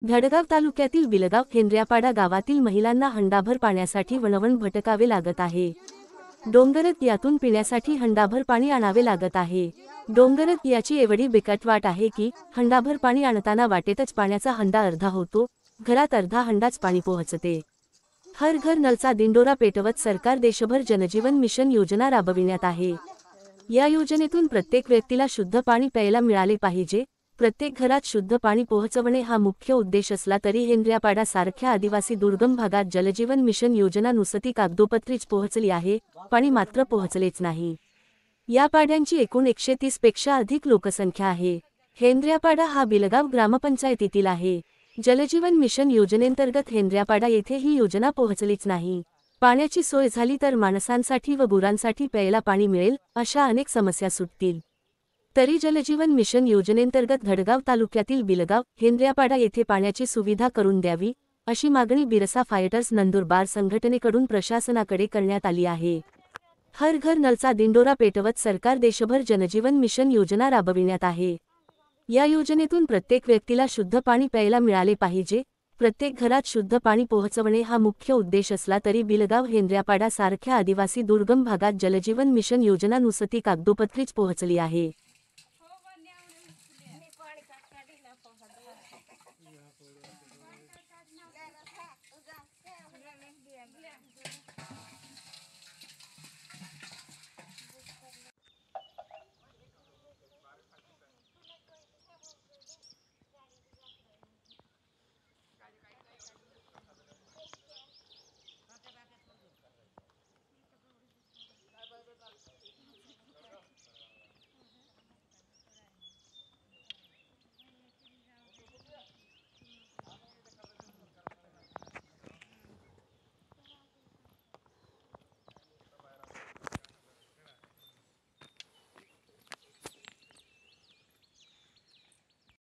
धडगाव तालुक्यातील बिलगाव हेंद्र्यापाडा गावातील महिलांना हंडाभर पाण्यासाठी वणवण भटकावे लागत आहे। डोंगरत यातून पिण्यासाठी हंडाभर पाणी आणावे लागत आहे। डोंगरत याची एवढी बिकट वाट आहे की हंडाभर पाणी आणताना वाटेतच पाण्याचा हंडा अर्धा होतो, घरात अर्धा हंडाच पाणी पोहोचते। हर घर नलचा दिंडोरा पेटवत सरकार देशभर जनजीवन मिशन योजना राबविण्यात आहे। या योजनेतून प्रत्येक व्यक्तीला शुद्ध पाणी प्यायला मिळाले पाहिजे, प्रत्येक घरात शुद्ध पाणी पोहोचवणे हा मुख्य उद्देश असला तरी हेंद्र्यापाडा सारख्या आदिवासी दुर्गम भागात जलजीवन मिशन योजना नुसती कागदोपत्रीच पोहोचली आहे, पाणी मात्र पोहोचलेच नाही। या पाड्यांची एकूण 130 पेक्षा अधिक लोकसंख्या आहे। हेंद्र्यापाडा हा बिलगाव ग्रामपंचायतीतील आहे। जलजीवन मिशन योजनेंतर्गत हेंद्र्यापाडा येथे ही योजना पोहोचलीच नाही। पाण्याची सोय झाली तर माणसांसाठी व गुरांसाठी प्यायला पाणी मिळेल, अशा अनेक समस्या सुटतील। तरी जलजीवन मिशन योजनेंतर्गत धडगाव तालुक्यातील बिलगाव हेंद्र्यापाडा येथे पाण्याची सुविधा करून द्यावी, अशी मागणी बिरसा फायटर्स नंदुरबार संघटनेकडून प्रशासनाकडे करण्यात आली आहे। हर घर नलचा दिंडोरा पेटवत सरकार देशभर जनजीवन मिशन योजना राबविण्यात आहे। या योजनेतून प्रत्येक व्यक्तीला शुद्ध पाणी प्यायला मिळाले पाहिजे, प्रत्येक घरात शुद्ध पाणी पोहोचवणे हा मुख्य उद्देश असला तरी बिलगाव हेंद्र्यापाडा सारख्या आदिवासी दुर्गम भागात जलजीवन मिशन योजना नुसती कागदोपत्रीच पोहोचली आहे।